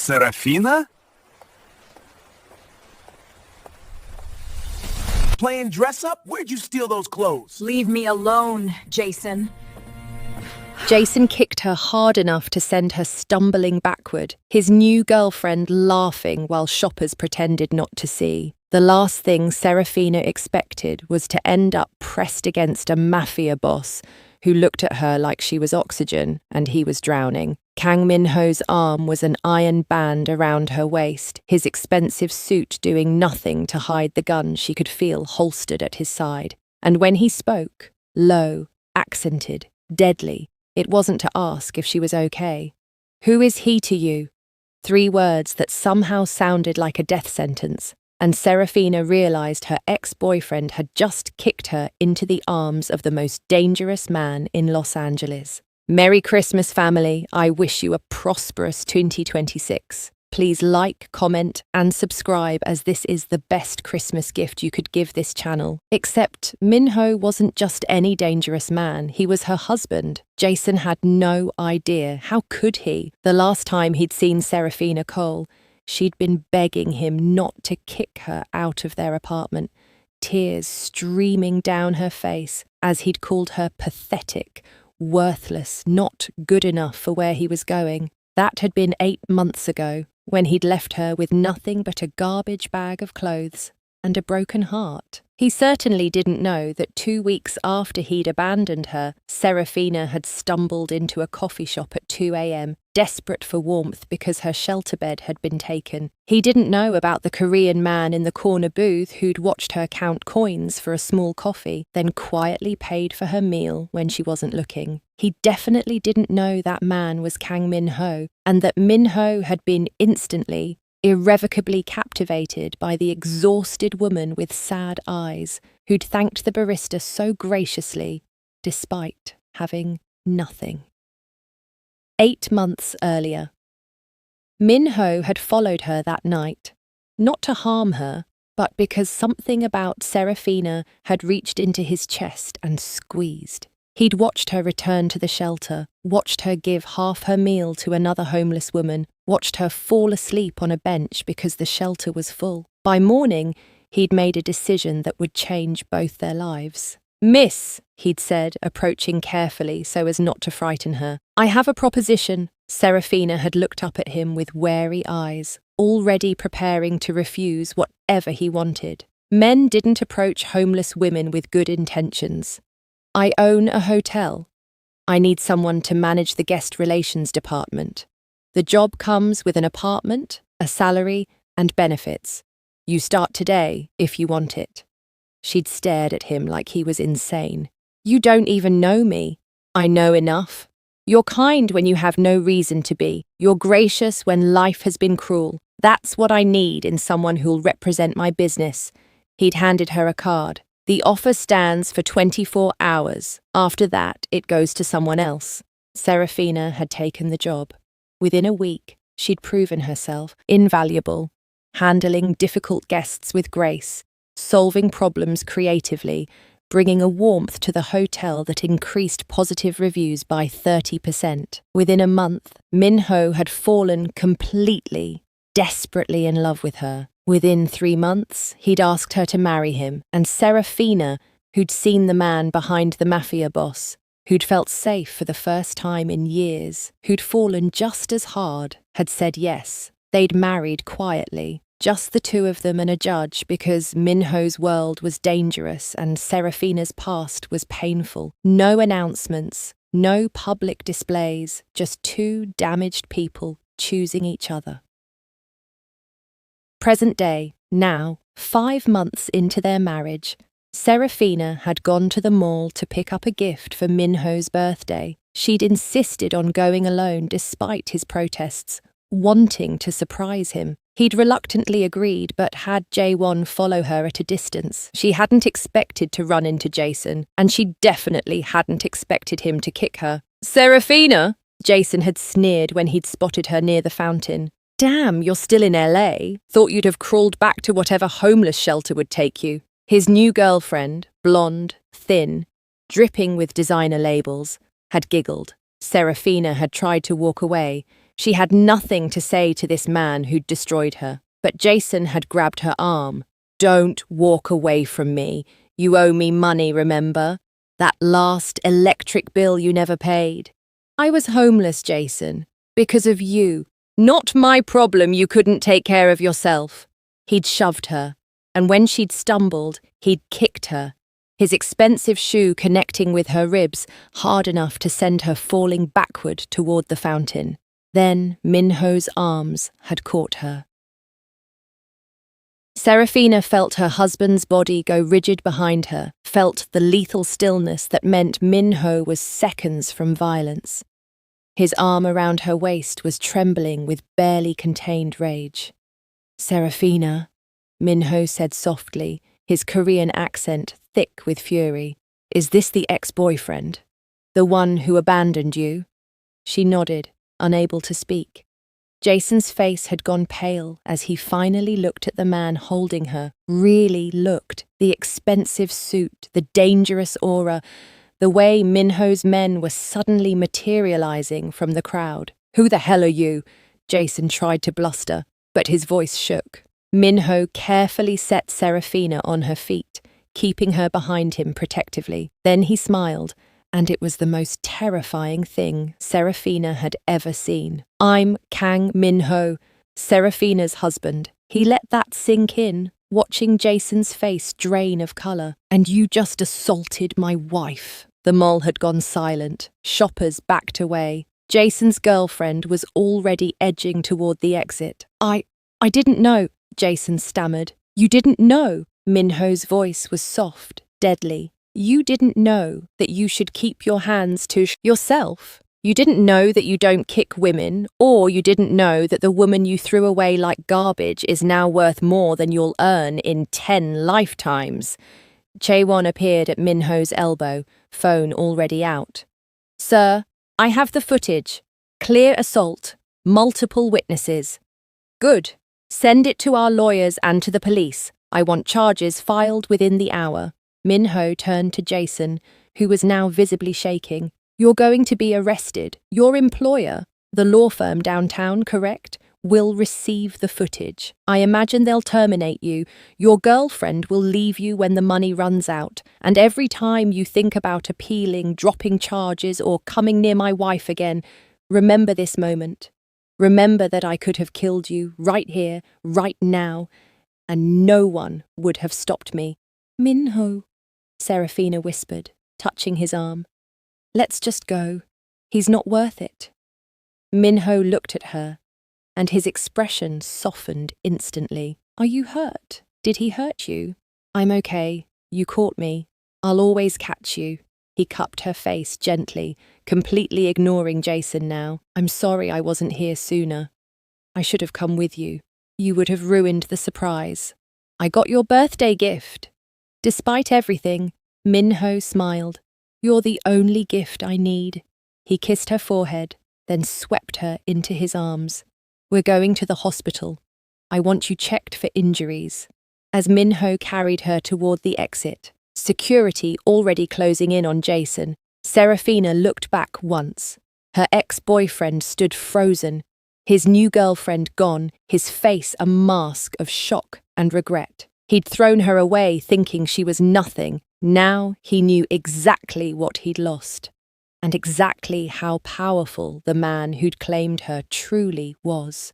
Serafina? Playing dress up? Where'd you steal those clothes? Leave me alone, Jason. Jason kicked her hard enough to send her stumbling backward, his new girlfriend laughing while shoppers pretended not to see. The last thing Serafina expected was to end up pressed against a mafia boss who looked at her like she was oxygen and he was drowning. Kang Minho's arm was an iron band around her waist, his expensive suit doing nothing to hide the gun she could feel holstered at his side. And when he spoke, low, accented, deadly, it wasn't to ask if she was okay. "Who is he to you?" 3 words that somehow sounded like a death sentence, and Serafina realized her ex-boyfriend had just kicked her into the arms of the most dangerous man in Los Angeles. Merry Christmas, family. I wish you a prosperous 2026. Please like, comment, and subscribe, as this is the best Christmas gift you could give this channel. Except Minho wasn't just any dangerous man, he was her husband. Jason had no idea. How could he? The last time he'd seen Serafina Cole, she'd been begging him not to kick her out of their apartment, tears streaming down her face as he'd called her pathetic, worthless, not good enough for where he was going. That had been 8 months ago, when he'd left her with nothing but a garbage bag of clothes and a broken heart. He certainly didn't know that 2 weeks after he'd abandoned her, Serafina had stumbled into a coffee shop at 2 a.m, desperate for warmth because her shelter bed had been taken. He didn't know about the Korean man in the corner booth who'd watched her count coins for a small coffee, then quietly paid for her meal when she wasn't looking. He definitely didn't know that man was Kang Minho, and that Minho had been instantly, irrevocably captivated by the exhausted woman with sad eyes who'd thanked the barista so graciously, despite having nothing. 8 months earlier. Minho had followed her that night, not to harm her, but because something about Serafina had reached into his chest and squeezed. He'd watched her return to the shelter, watched her give half her meal to another homeless woman, watched her fall asleep on a bench because the shelter was full. By morning, he'd made a decision that would change both their lives. "Miss," he'd said, approaching carefully so as not to frighten her, "I have a proposition." Serafina had looked up at him with wary eyes, already preparing to refuse whatever he wanted. Men didn't approach homeless women with good intentions. "I own a hotel. I need someone to manage the guest relations department. The job comes with an apartment, a salary, and benefits. You start today if you want it." She'd stared at him like he was insane. "You don't even know me." "I know enough. You're kind when you have no reason to be. You're gracious when life has been cruel. That's what I need in someone who'll represent my business." He'd handed her a card. "The offer stands for 24 hours. After that, it goes to someone else." Serafina had taken the job. Within a week, she'd proven herself invaluable, handling difficult guests with grace, solving problems creatively, bringing a warmth to the hotel that increased positive reviews by 30%. Within a month, Minho had fallen completely, desperately in love with her. Within 3 months, he'd asked her to marry him, and Serafina, who'd seen the man behind the mafia boss, who'd felt safe for the first time in years, who'd fallen just as hard, had said yes. They'd married quietly, just the two of them and a judge, because Minho's world was dangerous and Serafina's past was painful. No announcements, no public displays, just 2 damaged people choosing each other. Present day, now, 5 months into their marriage, Serafina had gone to the mall to pick up a gift for Minho's birthday. She'd insisted on going alone despite his protests, wanting to surprise him. He'd reluctantly agreed, but had Jaewon follow her at a distance. She hadn't expected to run into Jason, and she definitely hadn't expected him to kick her. "Serafina!" Jason had sneered when he'd spotted her near the fountain. "Damn, you're still in LA. Thought you'd have crawled back to whatever homeless shelter would take you." His new girlfriend, blonde, thin, dripping with designer labels, had giggled. Serafina had tried to walk away, She had nothing to say to this man who'd destroyed her, but Jason had grabbed her arm. "Don't walk away from me. You owe me money, remember? That last electric bill you never paid. I was homeless, Jason, because of you. Not my problem you couldn't take care of yourself." He'd shoved her, and when she'd stumbled, he'd kicked her, his expensive shoe connecting with her ribs hard enough to send her falling backward toward the fountain. Then Minho's arms had caught her. Serafina felt her husband's body go rigid behind her, felt the lethal stillness that meant Minho was seconds from violence. His arm around her waist was trembling with barely contained rage. "Serafina," Minho said softly, his Korean accent thick with fury. "Is this the ex-boyfriend? The one who abandoned you?" She nodded, unable to speak. Jason's face had gone pale as he finally looked at the man holding her, really looked. The expensive suit, the dangerous aura, the way Minho's men were suddenly materializing from the crowd. "Who the hell are you?" Jason tried to bluster, but his voice shook. Minho carefully set Serafina on her feet, keeping her behind him protectively. Then he smiled, and it was the most terrifying thing Serafina had ever seen. "I'm Kang Minho, Serafina's husband." He let that sink in, watching Jason's face drain of colour. "And you just assaulted my wife." The mole had gone silent. Shoppers backed away. Jason's girlfriend was already edging toward the exit. I didn't know," Jason stammered. "You didn't know?" Minho's voice was soft, deadly. "You didn't know that you should keep your hands to yourself? You didn't know that you don't kick women, or you didn't know that the woman you threw away like garbage is now worth more than you'll earn in 10 lifetimes. Chaewon appeared at Minho's elbow, phone already out. "Sir, I have the footage. Clear assault. Multiple witnesses." "Good. Send it to our lawyers and to the police. I want charges filed within the hour." Minho turned to Jason, who was now visibly shaking. "You're going to be arrested. Your employer, the law firm downtown, correct, will receive the footage. I imagine they'll terminate you. Your girlfriend will leave you when the money runs out. And every time you think about appealing, dropping charges, or coming near my wife again, remember this moment. Remember that I could have killed you right here, right now, and no one would have stopped me." "Minho," Serafina whispered, touching his arm. "Let's just go. He's not worth it." Minho looked at her, and his expression softened instantly. "Are you hurt? Did he hurt you?" "I'm okay. You caught me. I'll always catch you." He cupped her face gently, completely ignoring Jason now. "I'm sorry I wasn't here sooner. I should have come with you. You would have ruined the surprise. I got your birthday gift." Despite everything, Minho smiled. "You're the only gift I need." He kissed her forehead, then swept her into his arms. "We're going to the hospital. I want you checked for injuries." As Minho carried her toward the exit, security already closing in on Jason, Serafina looked back once. Her ex-boyfriend stood frozen, his new girlfriend gone, his face a mask of shock and regret. He'd thrown her away thinking she was nothing. Now he knew exactly what he'd lost, and exactly how powerful the man who'd claimed her truly was.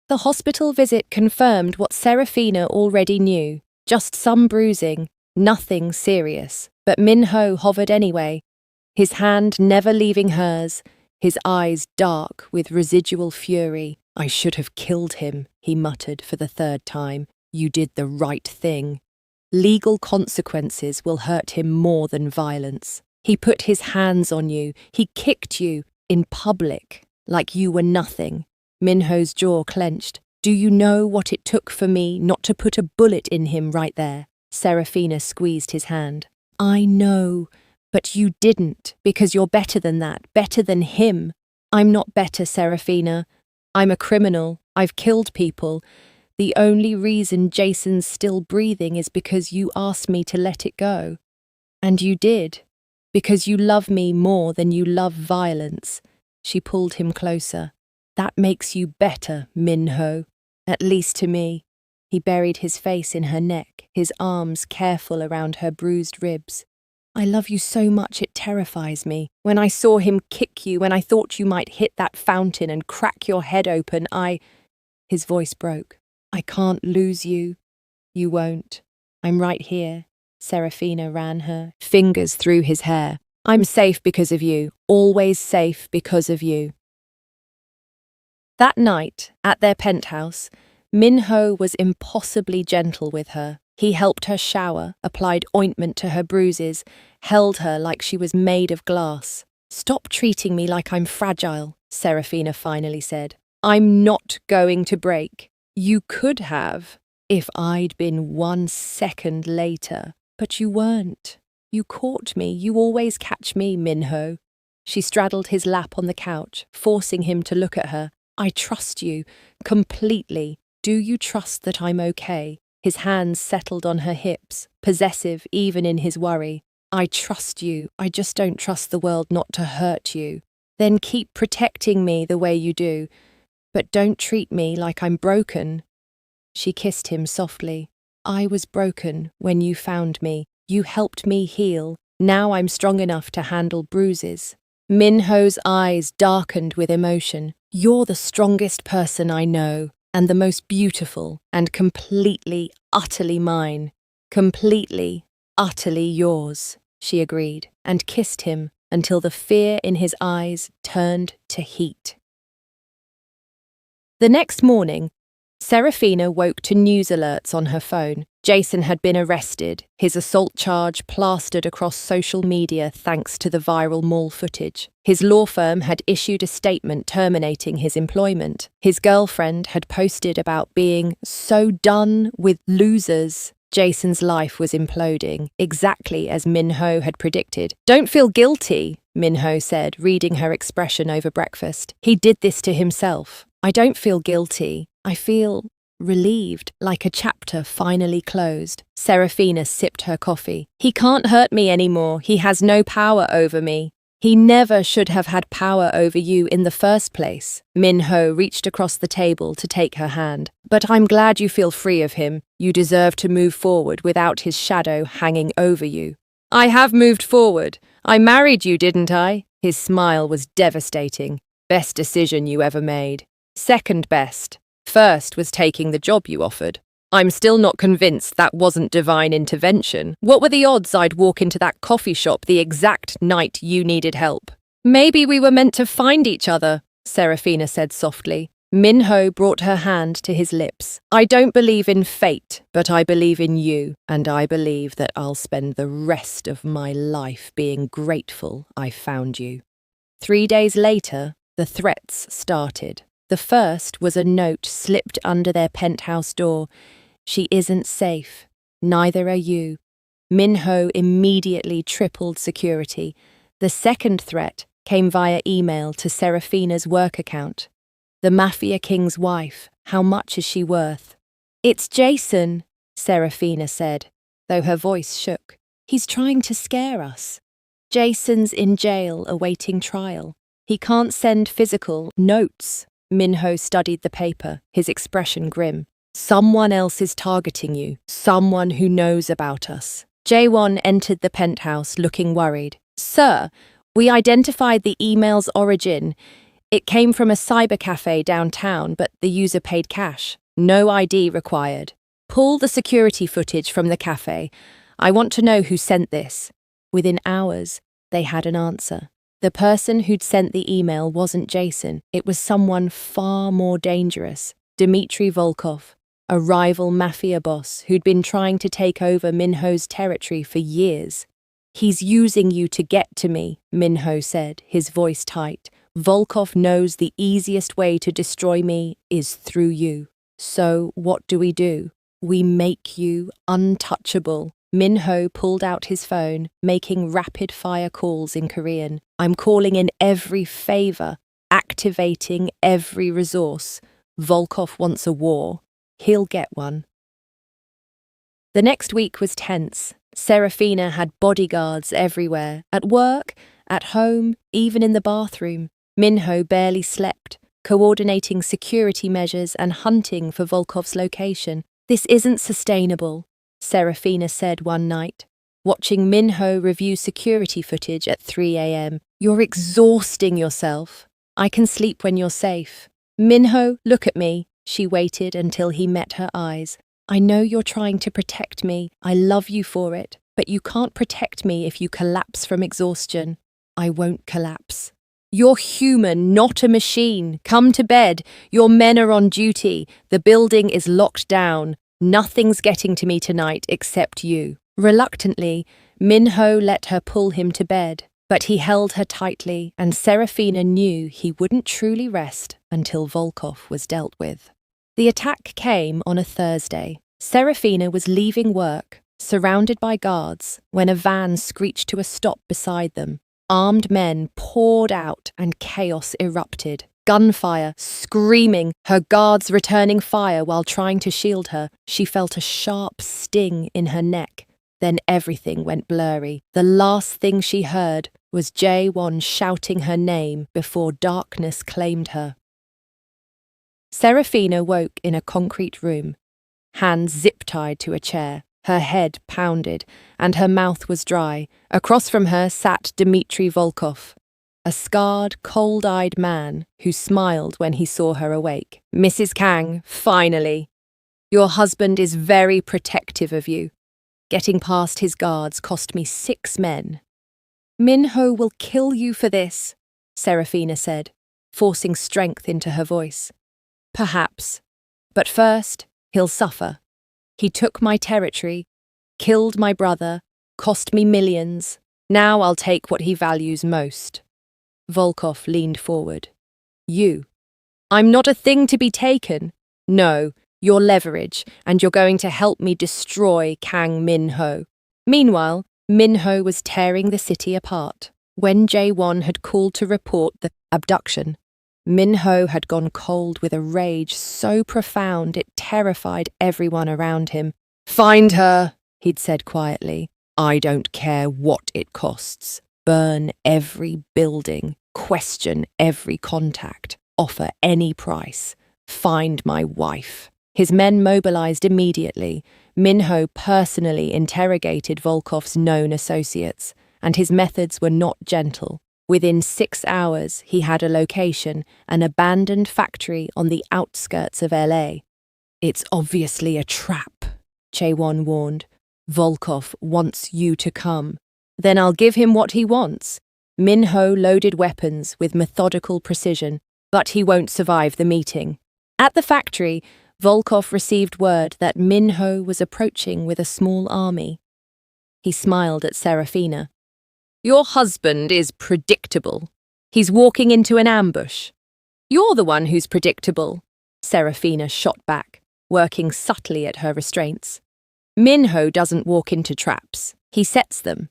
The hospital visit confirmed what Serafina already knew. Just some bruising, nothing serious. But Minho hovered anyway, his hand never leaving hers, his eyes dark with residual fury. "I should have killed him," he muttered for the third time. "You did the right thing. Legal consequences will hurt him more than violence. He put his hands on you, he kicked you, in public, like you were nothing." Minho's jaw clenched. "Do you know what it took for me not to put a bullet in him right there?" Serafina squeezed his hand. "I know, but you didn't, because you're better than that, better than him." "I'm not better, Serafina. I'm a criminal. I've killed people. The only reason Jason's still breathing is because you asked me to let it go. And you did, because you love me more than you love violence." She pulled him closer. That makes you better, Minho. At least to me. He buried his face in her neck, his arms careful around her bruised ribs. I love you so much it terrifies me. When I saw him kick you, when I thought you might hit that fountain and crack your head open, His voice broke. I can't lose you. You won't. I'm right here. Serafina ran her fingers through his hair. I'm safe because of you, always safe because of you. That night, at their penthouse, Minho was impossibly gentle with her. He helped her shower, applied ointment to her bruises, held her like she was made of glass. Stop treating me like I'm fragile, Serafina finally said. I'm not going to break. You could have, if I'd been 1 second later, but you weren't. You caught me. You always catch me, Minho. She straddled his lap on the couch, forcing him to look at her. I trust you, completely. Do you trust that I'm okay? His hands settled on her hips, possessive even in his worry. I trust you. I just don't trust the world not to hurt you. Then keep protecting me the way you do. But don't treat me like I'm broken. She kissed him softly. I was broken when you found me. You helped me heal. Now I'm strong enough to handle bruises. Minho's eyes darkened with emotion. You're the strongest person I know, and the most beautiful, and completely, utterly mine. Completely, utterly yours, she agreed, and kissed him until the fear in his eyes turned to heat. The next morning, Serafina woke to news alerts on her phone. Jason had been arrested, his assault charge plastered across social media thanks to the viral mall footage. His law firm had issued a statement terminating his employment. His girlfriend had posted about being so done with losers. Jason's life was imploding, exactly as Minho had predicted. Don't feel guilty, Minho said, reading her expression over breakfast. He did this to himself. I don't feel guilty. I feel relieved, like a chapter finally closed. Serafina sipped her coffee. He can't hurt me anymore. He has no power over me. He never should have had power over you in the first place. Minho reached across the table to take her hand. But I'm glad you feel free of him. You deserve to move forward without his shadow hanging over you. I have moved forward. I married you, didn't I? His smile was devastating. Best decision you ever made. Second best. First was taking the job you offered. I'm still not convinced that wasn't divine intervention. What were the odds I'd walk into that coffee shop the exact night you needed help? Maybe we were meant to find each other, Serafina said softly. Minho brought her hand to his lips. I don't believe in fate, but I believe in you, and I believe that I'll spend the rest of my life being grateful I found you. 3 days later, the threats started. The first was a note slipped under their penthouse door. She isn't safe. Neither are you. Minho immediately tripled security. The second threat came via email to Serafina's work account. The Mafia King's wife. How much is she worth? It's Jason, Serafina said, though her voice shook. He's trying to scare us. Jason's in jail awaiting trial. He can't send physical notes. Minho studied the paper, his expression grim. Someone else is targeting you, someone who knows about us. Jaewon entered the penthouse looking worried. Sir, we identified the email's origin. It came from a cyber cafe downtown, but the user paid cash. No ID required. Pull the security footage from the cafe. I want to know who sent this. Within hours, they had an answer. The person who'd sent the email wasn't Jason. It was someone far more dangerous. Dmitry Volkov, a rival mafia boss who'd been trying to take over Minho's territory for years. He's using you to get to me, Minho said, his voice tight. Volkov knows the easiest way to destroy me is through you. So what do? We make you untouchable. Minho pulled out his phone, making rapid-fire calls in Korean. I'm calling in every favor, activating every resource. Volkov wants a war. He'll get one. The next week was tense. Serafina had bodyguards everywhere, at work, at home, even in the bathroom. Minho barely slept, coordinating security measures and hunting for Volkov's location. "This isn't sustainable," Serafina said one night, watching Minho review security footage at 3 a.m. "You're exhausting yourself. I can sleep when you're safe." "Minho, look at me." She waited until he met her eyes. "I know you're trying to protect me. I love you for it. But you can't protect me if you collapse from exhaustion." "I won't collapse." "You're human, not a machine. Come to bed. Your men are on duty. The building is locked down. Nothing's getting to me tonight except you." Reluctantly, Minho let her pull him to bed, but he held her tightly, and Serafina knew he wouldn't truly rest until Volkov was dealt with. The attack came on a Thursday. Serafina was leaving work, surrounded by guards, when a van screeched to a stop beside them. Armed men poured out and chaos erupted. Gunfire, screaming, her guards returning fire while trying to shield her. She felt a sharp sting in her neck. Then everything went blurry. The last thing she heard was Jaewon shouting her name before darkness claimed her. Serafina woke in a concrete room, hands zip-tied to a chair. Her head pounded, and her mouth was dry. Across from her sat Dmitry Volkov, a scarred, cold-eyed man who smiled when he saw her awake. "Mrs. Kang, finally. Your husband is very protective of you. Getting past his guards cost me 6 men." "Minho will kill you for this," Serafina said, forcing strength into her voice. "Perhaps. But first, he'll suffer. He took my territory, killed my brother, cost me millions. Now I'll take what he values most." Volkov leaned forward. "You. I'm not a thing to be taken. No, you're leverage, and you're going to help me destroy Kang Minho." Meanwhile, Minho was tearing the city apart. When Jaewon had called to report the abduction, Minho had gone cold with a rage so profound it terrified everyone around him. "Find her," he'd said quietly. "I don't care what it costs. Burn every building, question every contact, offer any price. Find my wife." His men mobilized immediately. Minho personally interrogated Volkov's known associates, and his methods were not gentle. Within 6 hours, he had a location, an abandoned factory on the outskirts of LA. "It's obviously a trap," Jaewon warned. "Volkov wants you to come. Then I'll give him what he wants." Minho loaded weapons with methodical precision, but he won't survive the meeting. At the factory, Volkov received word that Minho was approaching with a small army. He smiled at Serafina. "Your husband is predictable. He's walking into an ambush." "You're the one who's predictable," Serafina shot back, working subtly at her restraints. "Minho doesn't walk into traps. He sets them."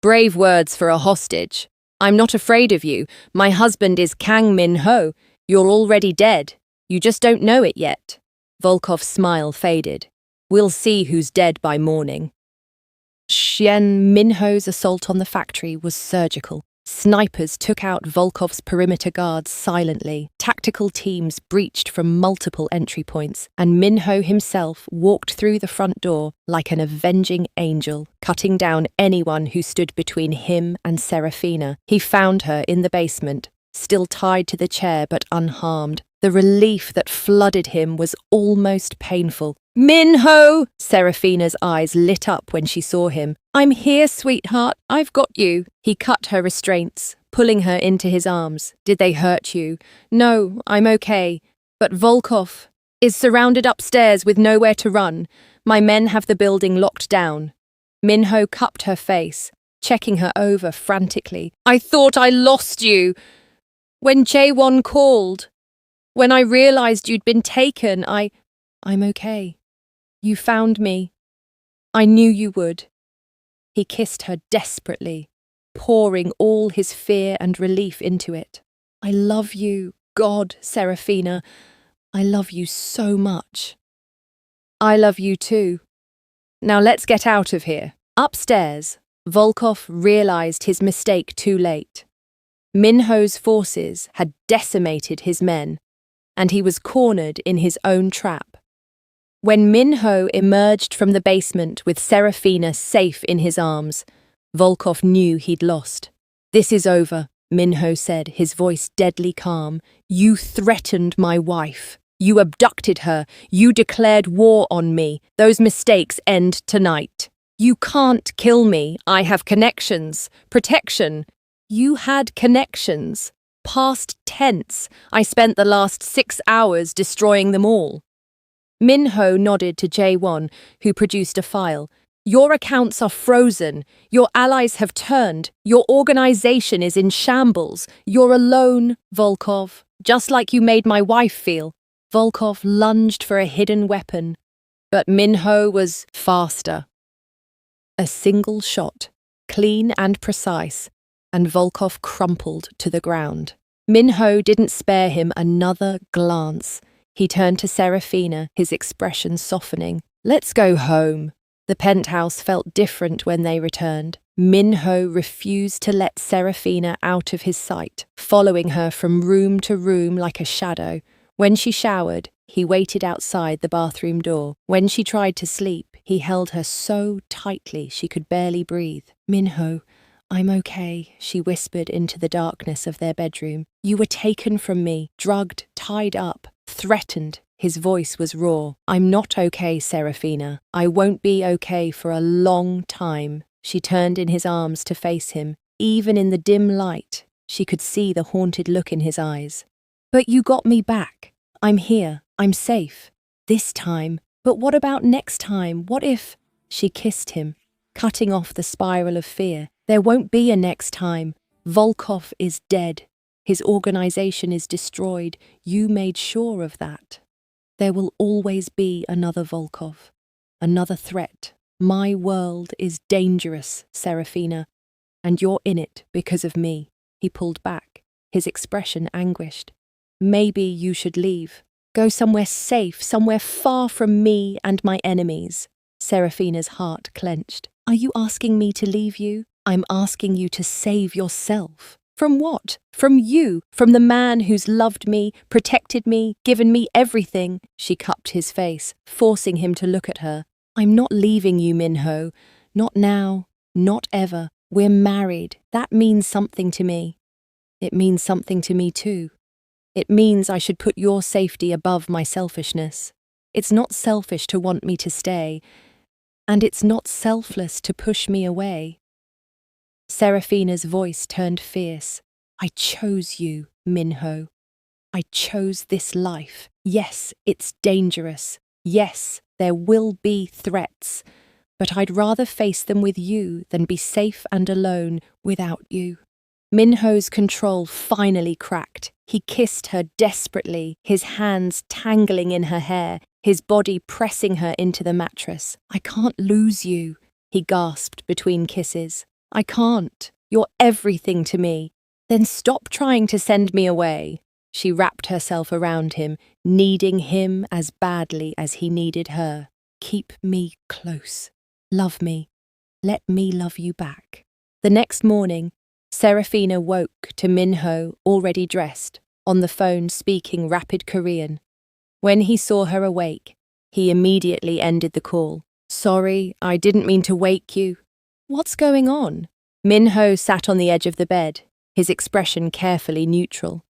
"Brave words for a hostage. I'm not afraid of you. My husband is Kang Minho. You're already dead. You just don't know it yet." Volkov's smile faded. "We'll see who's dead by morning." Minho's assault on the factory was surgical. Snipers took out Volkov's perimeter guards silently. Tactical teams breached from multiple entry points, and Minho himself walked through the front door like an avenging angel, cutting down anyone who stood between him and Serafina. He found her in the basement, still tied to the chair but unharmed. The relief that flooded him was almost painful. "Minho!" Serafina's eyes lit up when she saw him. "I'm here, sweetheart. I've got you." He cut her restraints, pulling her into his arms. "Did they hurt you?" "No, I'm okay. But Volkov is surrounded upstairs with nowhere to run. My men have the building locked down." Minho cupped her face, checking her over frantically. "I thought I lost you. When Jaewon called, when I realized you'd been taken, I'm okay. You found me. I knew you would." He kissed her desperately, pouring all his fear and relief into it. "I love you, God, Serafina. I love you so much." "I love you too. Now let's get out of here." Upstairs, Volkov realized his mistake too late. Minho's forces had decimated his men, and he was cornered in his own trap. When Minho emerged from the basement with Serafina safe in his arms, Volkov knew he'd lost. "This is over," Minho said, his voice deadly calm. "You threatened my wife. You abducted her. You declared war on me. Those mistakes end tonight. You can't kill me. I have connections. Protection. You had connections. Past tense. I spent the last 6 hours destroying them all." Minho nodded to Jae-won, who produced a file. "Your accounts are frozen. Your allies have turned. Your organization is in shambles. You're alone, Volkov, just like you made my wife feel." Volkov lunged for a hidden weapon, but Minho was faster. A single shot, clean and precise, and Volkov crumpled to the ground. Minho didn't spare him another glance. He turned to Serafina, his expression softening. "Let's go home." The penthouse felt different when they returned. Minho refused to let Serafina out of his sight, following her from room to room like a shadow. When she showered, he waited outside the bathroom door. When she tried to sleep, he held her so tightly she could barely breathe. "Minho, I'm okay," she whispered into the darkness of their bedroom. "You were taken from me, drugged, tied up, threatened." His voice was raw. "I'm not okay, Serafina. I won't be okay for a long time." She turned in his arms to face him. Even in the dim light, she could see the haunted look in his eyes. "But you got me back. I'm here. I'm safe. This time. But what about next time? What if—" She kissed him, cutting off the spiral of fear. "There won't be a next time. Volkov is dead. His organization is destroyed. You made sure of that. There will always be another Volkov, another threat. My world is dangerous, Serafina, and you're in it because of me." He pulled back, his expression anguished. "Maybe you should leave. Go somewhere safe, somewhere far from me and my enemies." Serafina's heart clenched. "Are you asking me to leave you? I'm asking you to save yourself." "From what? From you, from the man who's loved me, protected me, given me everything." She cupped his face, forcing him to look at her. "I'm not leaving you, Minho. Not now, not ever. We're married. That means something to me." "It means something to me too. It means I should put your safety above my selfishness. It's not selfish to want me to stay, and it's not selfless to push me away." Serafina's voice turned fierce. "I chose you, Minho. I chose this life. Yes, it's dangerous. Yes, there will be threats. But I'd rather face them with you than be safe and alone without you." Minho's control finally cracked. He kissed her desperately, his hands tangling in her hair, his body pressing her into the mattress. "I can't lose you," he gasped between kisses. "I can't. You're everything to me." "Then stop trying to send me away." She wrapped herself around him, needing him as badly as he needed her. "Keep me close. Love me. Let me love you back." The next morning, Serafina woke to Minho, already dressed, on the phone speaking rapid Korean. When he saw her awake, he immediately ended the call. "Sorry, I didn't mean to wake you." "What's going on?" Minho sat on the edge of the bed, his expression carefully neutral.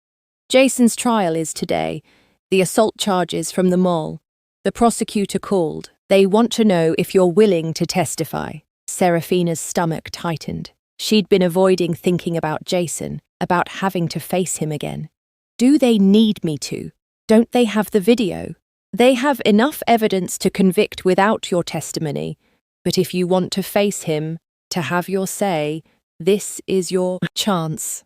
"Jason's trial is today. The assault charges from the mall. The prosecutor called. They want to know if you're willing to testify." Serafina's stomach tightened. She'd been avoiding thinking about Jason, about having to face him again. "Do they need me to? Don't they have the video? They have enough evidence to convict without your testimony. But if you want to face him, to have your say, this is your chance."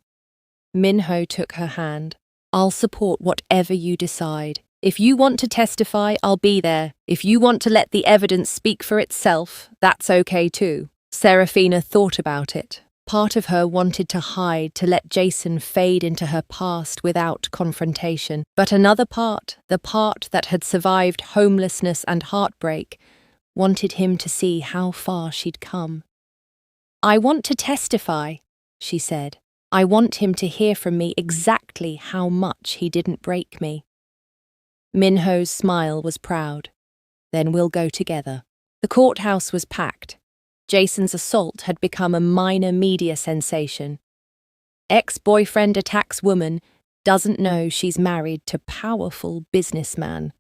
Minho took her hand. "I'll support whatever you decide. If you want to testify, I'll be there. If you want to let the evidence speak for itself, that's okay too." Serafina thought about it. Part of her wanted to hide, to let Jason fade into her past without confrontation. But another part, the part that had survived homelessness and heartbreak, wanted him to see how far she'd come. "I want to testify," she said. I want him to hear from me exactly how much he didn't break me." Minho's smile was proud. "Then we'll go together." The courthouse was packed. Jason's assault had become a minor media sensation. "Ex-boyfriend attacks woman, doesn't know she's married to powerful businessman,"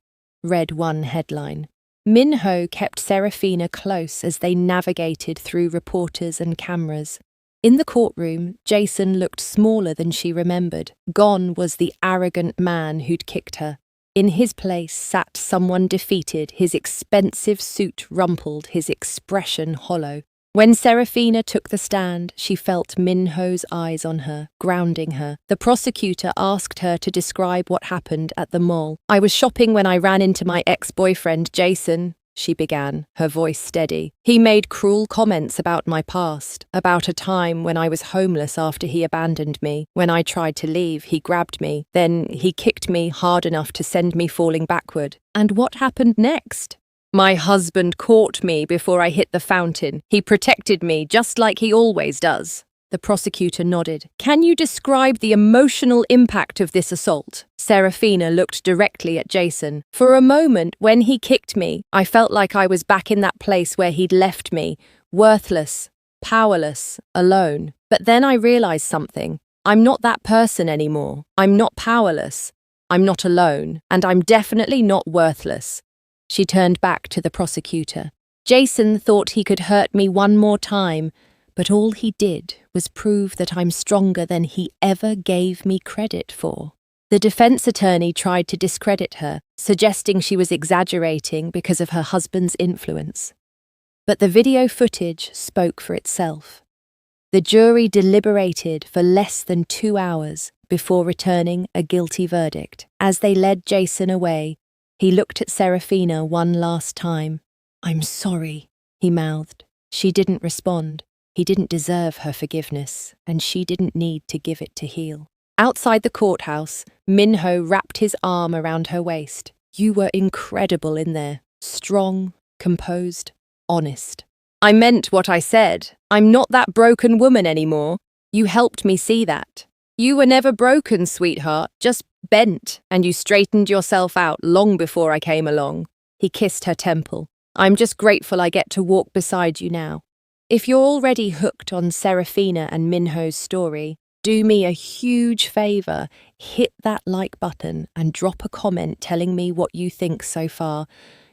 read one headline. Minho kept Serafina close as they navigated through reporters and cameras. In the courtroom, Jason looked smaller than she remembered. Gone was the arrogant man who'd kicked her. In his place sat someone defeated, his expensive suit rumpled, his expression hollow. When Serafina took the stand, she felt Minho's eyes on her, grounding her. The prosecutor asked her to describe what happened at the mall. "I was shopping when I ran into my ex-boyfriend, Jason," she began, her voice steady. "He made cruel comments about my past, about a time when I was homeless after he abandoned me. When I tried to leave, he grabbed me. Then he kicked me hard enough to send me falling backward." "And what happened next?" "My husband caught me before I hit the fountain. He protected me just like he always does." The prosecutor nodded. "Can you describe the emotional impact of this assault?" Serafina looked directly at Jason. "For a moment, when he kicked me, I felt like I was back in that place where he'd left me, worthless, powerless, alone. But then I realized something. I'm not that person anymore. I'm not powerless. I'm not alone. And I'm definitely not worthless." She turned back to the prosecutor. "Jason thought he could hurt me one more time, but all he did was prove that I'm stronger than he ever gave me credit for." The defense attorney tried to discredit her, suggesting she was exaggerating because of her husband's influence. But the video footage spoke for itself. The jury deliberated for less than 2 hours before returning a guilty verdict. As they led Jason away, he looked at Serafina one last time. "I'm sorry," he mouthed. She didn't respond. He didn't deserve her forgiveness, and she didn't need to give it to heal. Outside the courthouse, Minho wrapped his arm around her waist. "You were incredible in there. Strong, composed, honest." "I meant what I said. I'm not that broken woman anymore. You helped me see that. You were never broken, sweetheart, just bent, and you straightened yourself out long before I came along." He kissed her temple. "I'm just grateful I get to walk beside you now." If you're already hooked on Serafina and Minho's story, do me a huge favour, hit that like button and drop a comment telling me what you think so far.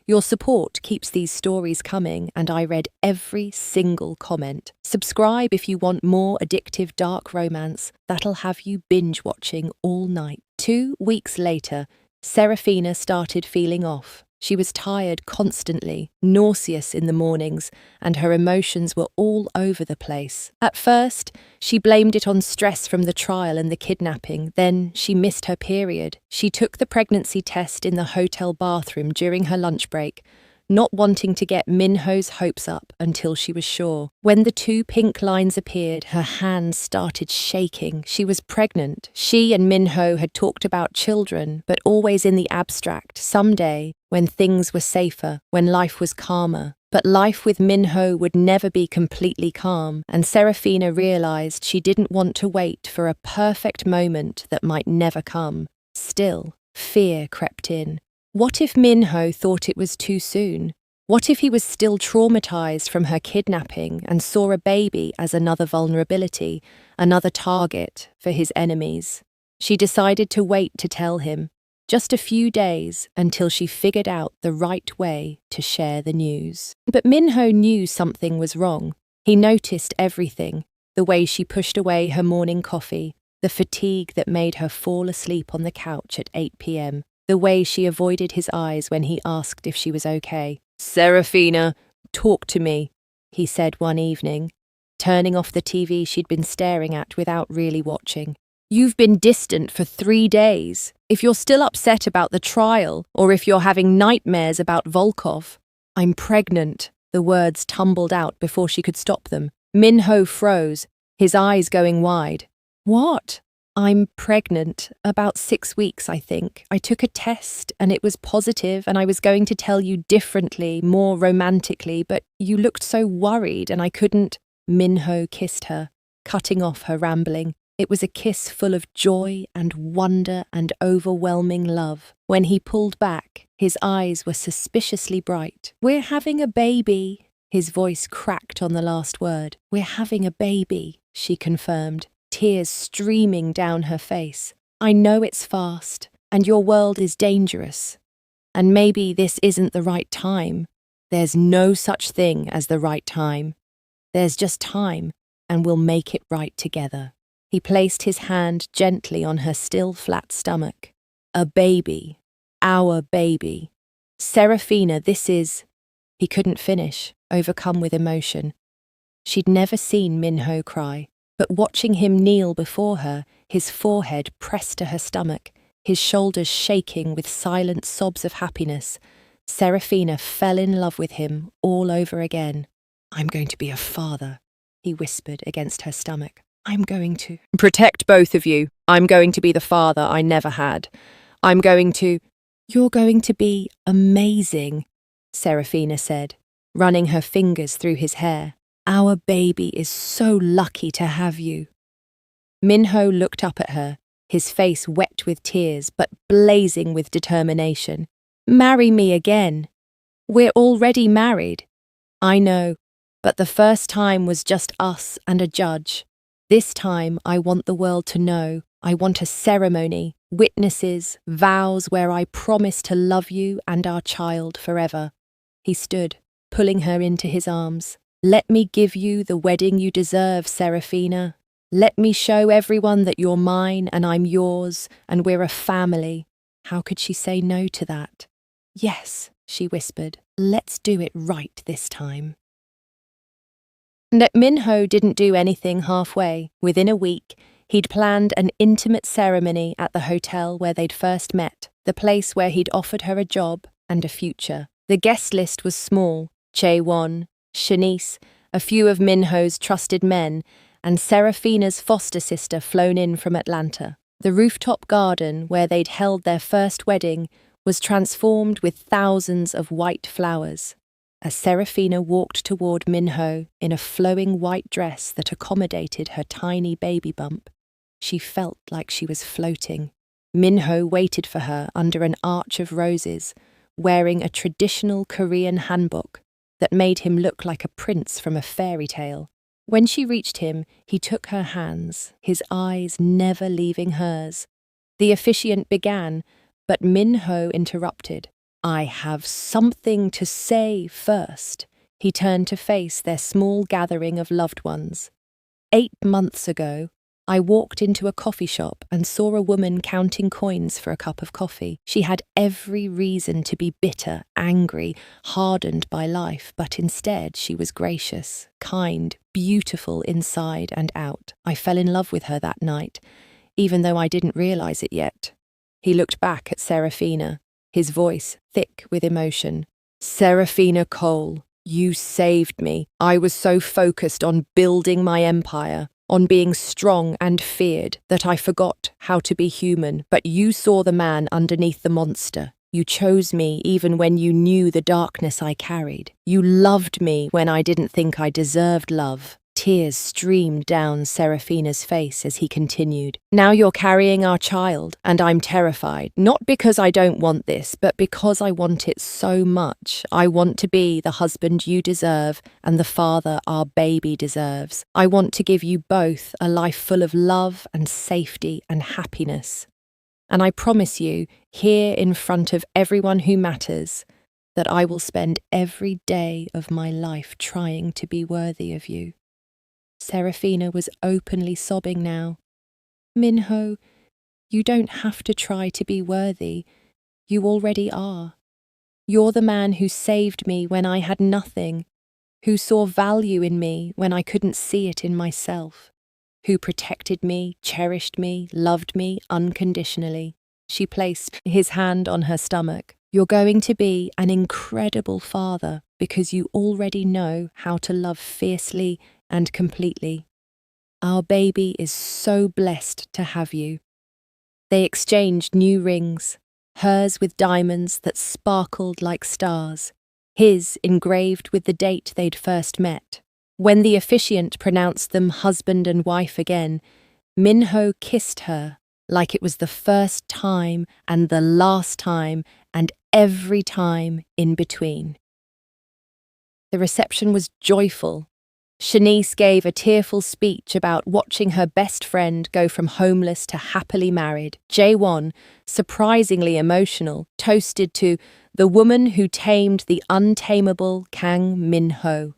Your support keeps these stories coming, and I read every single comment. Subscribe if you want more addictive dark romance that'll have you binge-watching all night. 2 weeks later, Serafina started feeling off. She was tired constantly, nauseous in the mornings, and her emotions were all over the place. At first, she blamed it on stress from the trial and the kidnapping. Then she missed her period. She took the pregnancy test in the hotel bathroom during her lunch break, not wanting to get Minho's hopes up until she was sure. When the 2 pink lines appeared, her hands started shaking. She was pregnant. She and Minho had talked about children, but always in the abstract, someday, when things were safer, when life was calmer. But life with Minho would never be completely calm, and Serafina realized she didn't want to wait for a perfect moment that might never come. Still, fear crept in. What if Minho thought it was too soon? What if he was still traumatized from her kidnapping and saw a baby as another vulnerability, another target for his enemies? She decided to wait to tell him, just a few days until she figured out the right way to share the news. But Minho knew something was wrong. He noticed everything, the way she pushed away her morning coffee, the fatigue that made her fall asleep on the couch at 8 p.m., the way she avoided his eyes when he asked if she was okay. "Serafina, talk to me," he said one evening, turning off the TV she'd been staring at without really watching. "You've been distant for 3 days. If you're still upset about the trial, or if you're having nightmares about Volkov." "I'm pregnant," the words tumbled out before she could stop them. Minho froze, his eyes going wide. "What?" "I'm pregnant, about 6 weeks, I think. I took a test and it was positive, and I was going to tell you differently, more romantically, but you looked so worried and I couldn't." Minho kissed her, cutting off her rambling. It was a kiss full of joy and wonder and overwhelming love. When he pulled back, his eyes were suspiciously bright. "We're having a baby." His voice cracked on the last word. "We're having a baby," she confirmed, tears streaming down her face. "I know it's fast, and your world is dangerous. And maybe this isn't the right time. There's no such thing as the right time. There's just time, and we'll make it right together." He placed his hand gently on her still flat stomach. "A baby. Our baby. Serafina, this is—" He couldn't finish, overcome with emotion. She'd never seen Minho cry, but watching him kneel before her, his forehead pressed to her stomach, his shoulders shaking with silent sobs of happiness, Serafina fell in love with him all over again. "I'm going to be a father," he whispered against her stomach. "I'm going to protect both of you. I'm going to be the father I never had. I'm going to—" "You're going to be amazing," Serafina said, running her fingers through his hair. "Our baby is so lucky to have you." Minho looked up at her, his face wet with tears but blazing with determination. "Marry me again. We're already married." "I know, but the first time was just us and a judge. This time I want the world to know. I want a ceremony, witnesses, vows where I promise to love you and our child forever." He stood, pulling her into his arms. "Let me give you the wedding you deserve, Serafina. Let me show everyone that you're mine and I'm yours and we're a family." How could she say no to that? "Yes," she whispered. "Let's do it right this time." And Minho didn't do anything halfway. Within a week, he'd planned an intimate ceremony at the hotel where they'd first met, the place where he'd offered her a job and a future. The guest list was small: Chaewon, Shanice, a few of Minho's trusted men, and Serafina's foster sister flown in from Atlanta. The rooftop garden where they'd held their first wedding was transformed with thousands of white flowers. As Serafina walked toward Minho in a flowing white dress that accommodated her tiny baby bump, she felt like she was floating. Minho waited for her under an arch of roses, wearing a traditional Korean hanbok that made him look like a prince from a fairy tale. When she reached him, he took her hands, his eyes never leaving hers. The officiant began, but Minho interrupted. "I have something to say first." He turned to face their small gathering of loved ones. 8 months ago, I walked into a coffee shop and saw a woman counting coins for a cup of coffee. She had every reason to be bitter, angry, hardened by life, but instead she was gracious, kind, beautiful inside and out. I fell in love with her that night, even though I didn't realize it yet. He looked back at Serafina, his voice thick with emotion. "Serafina Cole, you saved me. I was so focused on building my empire, on being strong and feared, that I forgot how to be human. But you saw the man underneath the monster. You chose me even when you knew the darkness I carried. You loved me when I didn't think I deserved love." Tears streamed down Serafina's face as he continued. "Now you're carrying our child, and I'm terrified. Not because I don't want this, but because I want it so much. I want to be the husband you deserve and the father our baby deserves. I want to give you both a life full of love and safety and happiness. And I promise you, here in front of everyone who matters, that I will spend every day of my life trying to be worthy of you." Serafina was openly sobbing now. "Minho, you don't have to try to be worthy. You already are. You're the man who saved me when I had nothing, who saw value in me when I couldn't see it in myself, who protected me, cherished me, loved me unconditionally." She placed his hand on her stomach. "You're going to be an incredible father because you already know how to love fiercely and completely. Our baby is so blessed to have you." They exchanged new rings, hers with diamonds that sparkled like stars, his engraved with the date they'd first met. When the officiant pronounced them husband and wife again, Minho kissed her like it was the first time and the last time and every time in between. The reception was joyful. Shanice gave a tearful speech about watching her best friend go from homeless to happily married. Jaewon, surprisingly emotional, toasted to the woman who tamed the untamable Kang Minho.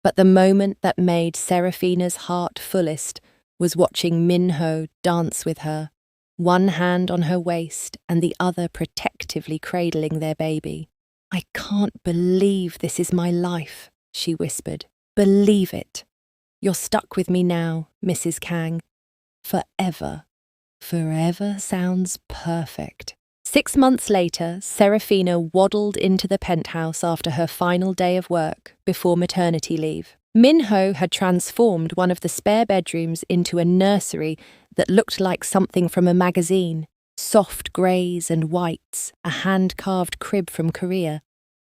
But the moment that made Serafina's heart fullest was watching Minho dance with her, one hand on her waist and the other protectively cradling their baby. "I can't believe this is my life," she whispered. "Believe it. You're stuck with me now, Mrs. Kang. Forever." Forever sounds perfect. 6 months later, Serafina waddled into the penthouse after her final day of work before maternity leave. Minho had transformed one of the spare bedrooms into a nursery that looked like something from a magazine. Soft greys and whites, a hand-carved crib from Korea.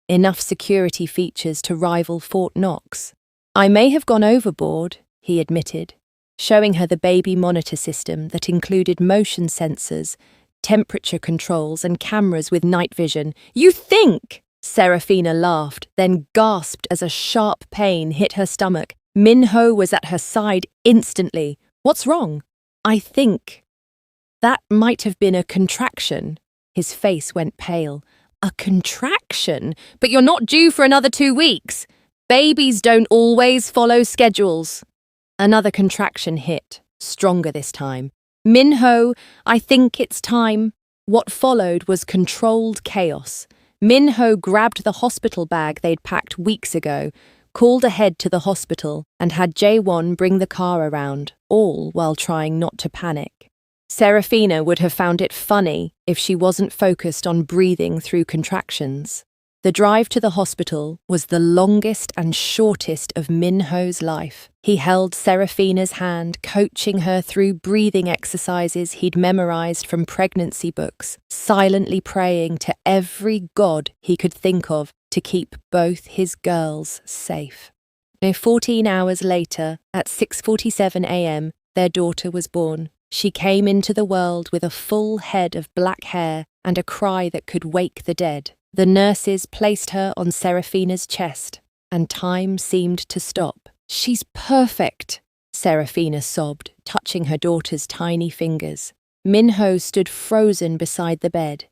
Enough security features to rival Fort Knox. "I may have gone overboard," he admitted, showing her the baby monitor system that included motion sensors, temperature controls and cameras with night vision. "You think?" Serafina laughed, then gasped as a sharp pain hit her stomach. Minho was at her side instantly. "What's wrong?" "I think that might have been a contraction." His face went pale. "A contraction? But you're not due for another 2 weeks. Babies don't always follow schedules." Another contraction hit, stronger this time. "Minho, I think it's time." What followed was controlled chaos. Minho grabbed the hospital bag they'd packed weeks ago, called ahead to the hospital, and had Jaewon bring the car around, all while trying not to panic. Serafina would have found it funny if she wasn't focused on breathing through contractions. The drive to the hospital was the longest and shortest of Minho's life. He held Serafina's hand, coaching her through breathing exercises he'd memorized from pregnancy books, silently praying to every god he could think of to keep both his girls safe. 14 hours later, at 6:47 a.m., their daughter was born. She came into the world with a full head of black hair and a cry that could wake the dead. The nurses placed her on Serafina's chest, and time seemed to stop. "She's perfect," Serafina sobbed, touching her daughter's tiny fingers. Minho stood frozen beside the bed,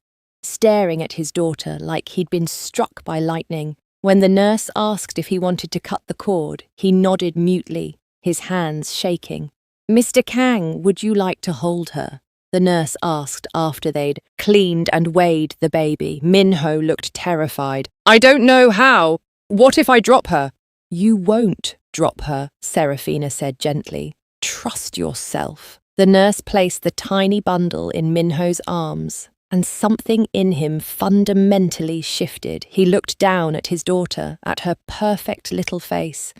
staring at his daughter like he'd been struck by lightning. When the nurse asked if he wanted to cut the cord, he nodded mutely, his hands shaking. "Mr. Kang, would you like to hold her?" the nurse asked after they'd cleaned and weighed the baby. Minho looked terrified. "I don't know how. What if I drop her?" "You won't drop her," Serafina said gently. "Trust yourself." The nurse placed the tiny bundle in Minho's arms, and something in him fundamentally shifted. He looked down at his daughter, at her perfect little face,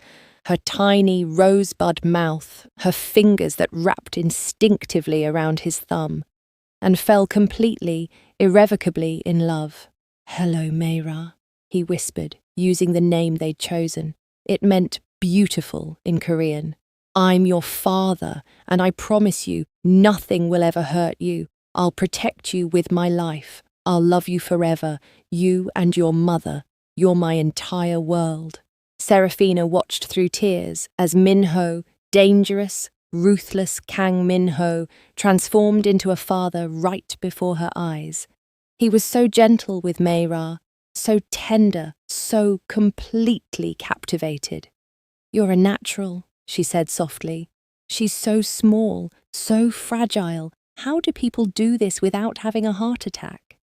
her tiny rosebud mouth, her fingers that wrapped instinctively around his thumb, and fell completely, irrevocably in love. "Hello, Mayra," he whispered, using the name they'd chosen. It meant beautiful in Korean. "I'm your father, and I promise you, nothing will ever hurt you. I'll protect you with my life. I'll love you forever, you and your mother. You're my entire world." Serafina watched through tears as Minho, dangerous, ruthless Kang Minho, transformed into a father right before her eyes. He was so gentle with Mayra, so tender, so completely captivated. "You're a natural," she said softly. "She's so small, so fragile. How do people do this without having a heart attack?"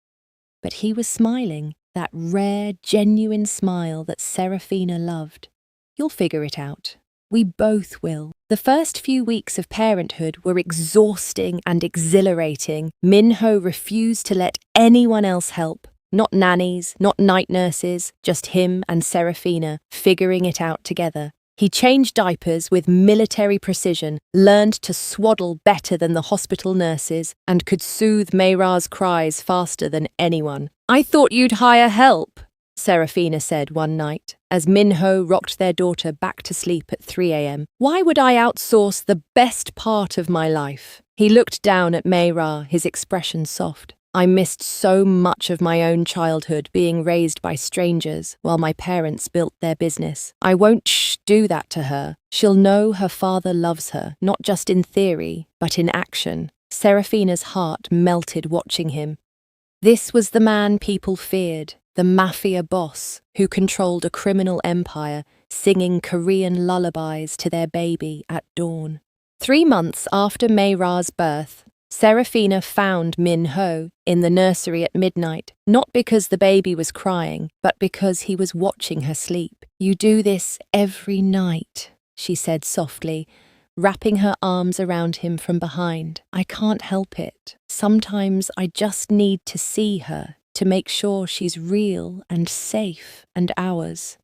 But he was smiling, that rare, genuine smile that Serafina loved. "You'll figure it out. We both will." The first few weeks of parenthood were exhausting and exhilarating. Minho refused to let anyone else help. Not nannies, not night nurses, just him and Serafina, figuring it out together. He changed diapers with military precision, learned to swaddle better than the hospital nurses, and could soothe Mayra's cries faster than anyone. "I thought you'd hire help," Serafina said one night, as Minho rocked their daughter back to sleep at 3 a.m. Why would I outsource the best part of my life? He looked down at Mayra, his expression soft. I missed so much of my own childhood being raised by strangers while my parents built their business. I won't do that to her. She'll know her father loves her, not just in theory, but in action. Serafina's heart melted watching him. This was the man people feared, the mafia boss who controlled a criminal empire, singing Korean lullabies to their baby at dawn. 3 months after Mayra's birth, Serafina found Minho in the nursery at midnight, not because the baby was crying, but because he was watching her sleep. You do this every night, she said softly, wrapping her arms around him from behind. I can't help it. Sometimes I just need to see her, to make sure she's real and safe and ours.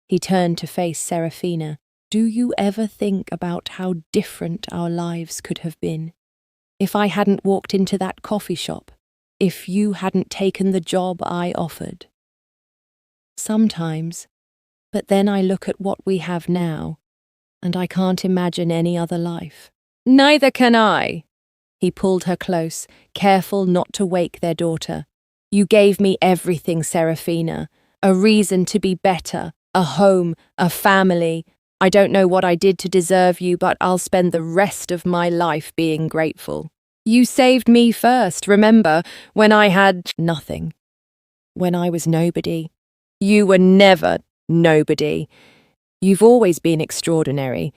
He turned to face Serafina. Do you ever think about how different our lives could have been? If I hadn't walked into that coffee shop, if you hadn't taken the job I offered. Sometimes, but then I look at what we have now, and I can't imagine any other life. Neither can I. He pulled her close, careful not to wake their daughter. You gave me everything, Serafina. A reason to be better, a home, a family. I don't know what I did to deserve you, but I'll spend the rest of my life being grateful. You saved me first, remember, when I had nothing. When I was nobody. You were never nobody. You've always been extraordinary.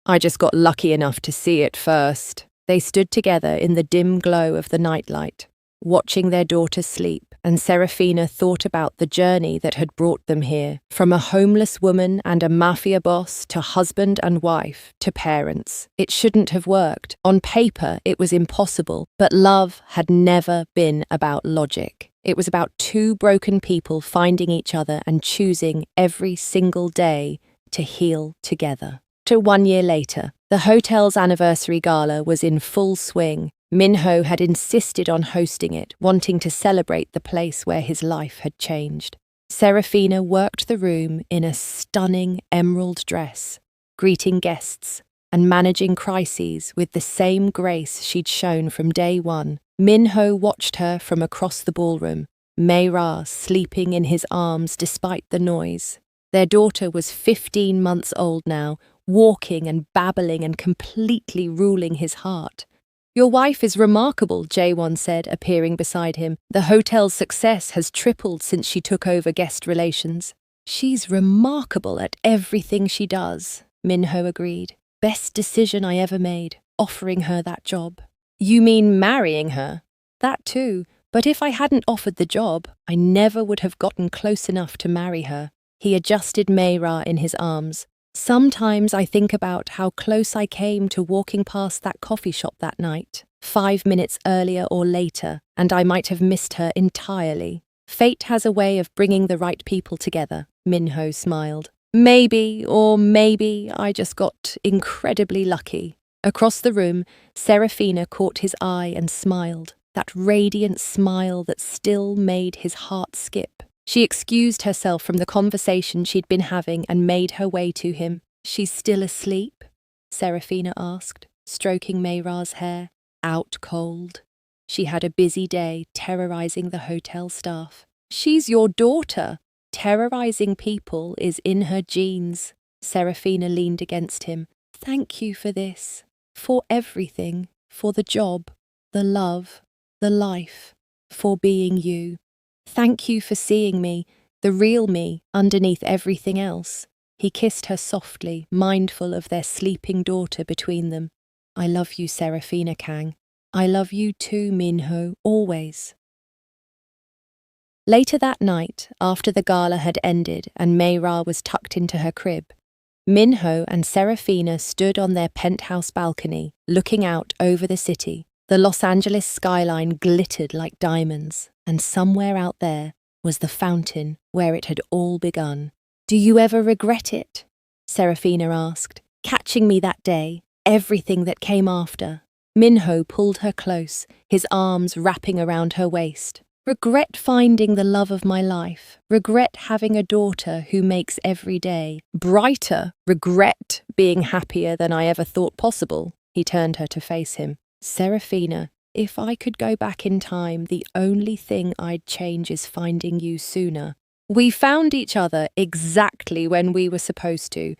I just got lucky enough to see it first. They stood together in the dim glow of the nightlight, watching their daughter sleep, and Serafina thought about the journey that had brought them here, from a homeless woman and a mafia boss to husband and wife to parents. It shouldn't have worked. On paper, it was impossible, but love had never been about logic. It was about two broken people finding each other and choosing every single day to heal together. 1 year later, the hotel's anniversary gala was in full swing. Minho had insisted on hosting it, wanting to celebrate the place where his life had changed. Serafina worked the room in a stunning emerald dress, greeting guests and managing crises with the same grace she'd shown from day one. Minho watched her from across the ballroom, Mayra sleeping in his arms despite the noise. Their daughter was 15 months old now, walking and babbling and completely ruling his heart. Your wife is remarkable, Jaewon said, appearing beside him. The hotel's success has tripled since she took over guest relations. She's remarkable at everything she does, Minho agreed. Best decision I ever made, offering her that job. You mean marrying her? That too, but if I hadn't offered the job, I never would have gotten close enough to marry her. He adjusted Mayra in his arms. Sometimes I think about how close I came to walking past that coffee shop that night, 5 minutes earlier or later, and I might have missed her entirely. Fate has a way of bringing the right people together, Minho smiled. Maybe I just got incredibly lucky. Across the room, Serafina caught his eye and smiled, that radiant smile that still made his heart skip. She excused herself from the conversation she'd been having and made her way to him. She's still asleep? Serafina asked, stroking Mayra's hair. Out cold. She had a busy day terrorizing the hotel staff. She's your daughter. Terrorizing people is in her genes. Serafina leaned against him. Thank you for this. For everything. For the job. The love. The life. For being you. Thank you for seeing me, the real me, underneath everything else. He kissed her softly, mindful of their sleeping daughter between them. I love you, Serafina Kang. I love you too, Minho, always. Later that night, after the gala had ended and Mayra was tucked into her crib, Minho and Serafina stood on their penthouse balcony, looking out over the city. The Los Angeles skyline glittered like diamonds, and somewhere out there was the fountain where it had all begun. Do you ever regret it? Serafina asked, catching me that day, everything that came after. Minho pulled her close, his arms wrapping around her waist. Regret finding the love of my life. Regret having a daughter who makes every day brighter. Regret being happier than I ever thought possible. He turned her to face him. Serafina, if I could go back in time, the only thing I'd change is finding you sooner. We found each other exactly when we were supposed to.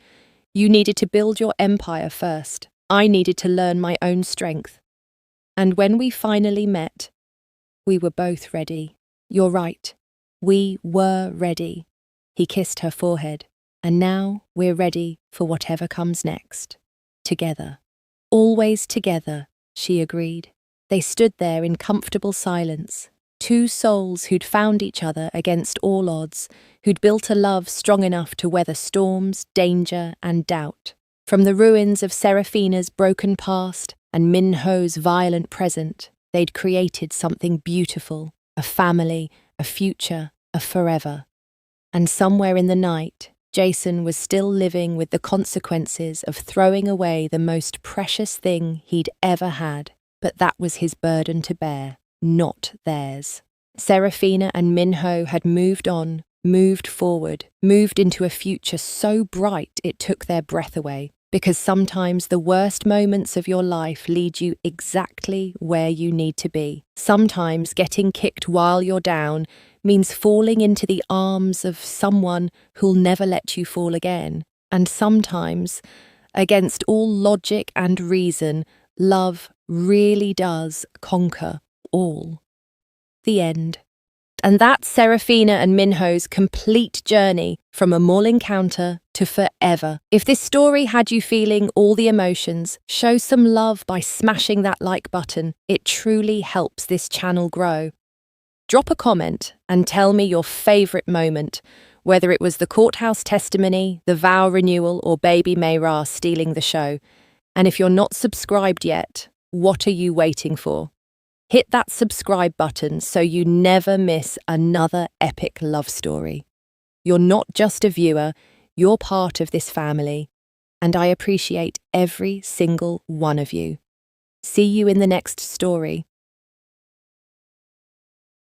You needed to build your empire first. I needed to learn my own strength. And when we finally met, we were both ready. You're right. We were ready. He kissed her forehead. And now we're ready for whatever comes next. Together. Always together, she agreed. They stood there in comfortable silence. Two souls who'd found each other against all odds, who'd built a love strong enough to weather storms, danger, and doubt. From the ruins of Serafina's broken past and Minho's violent present, they'd created something beautiful, a family, a future, a forever. And somewhere in the night, Jason was still living with the consequences of throwing away the most precious thing he'd ever had, but that was his burden to bear, not theirs. Serafina and Minho had moved on, moved forward, moved into a future so bright it took their breath away. Because sometimes the worst moments of your life lead you exactly where you need to be. Sometimes getting kicked while you're down means falling into the arms of someone who'll never let you fall again. And sometimes, against all logic and reason, love really does conquer all. The end. And that's Serafina and Minho's complete journey from a mall encounter to forever. If this story had you feeling all the emotions, show some love by smashing that like button. It truly helps this channel grow. Drop a comment and tell me your favourite moment, whether it was the courthouse testimony, the vow renewal, or baby Mayra stealing the show. And if you're not subscribed yet, what are you waiting for? Hit that subscribe button so you never miss another epic love story. You're not just a viewer, you're part of this family, and I appreciate every single one of you. See you in the next story.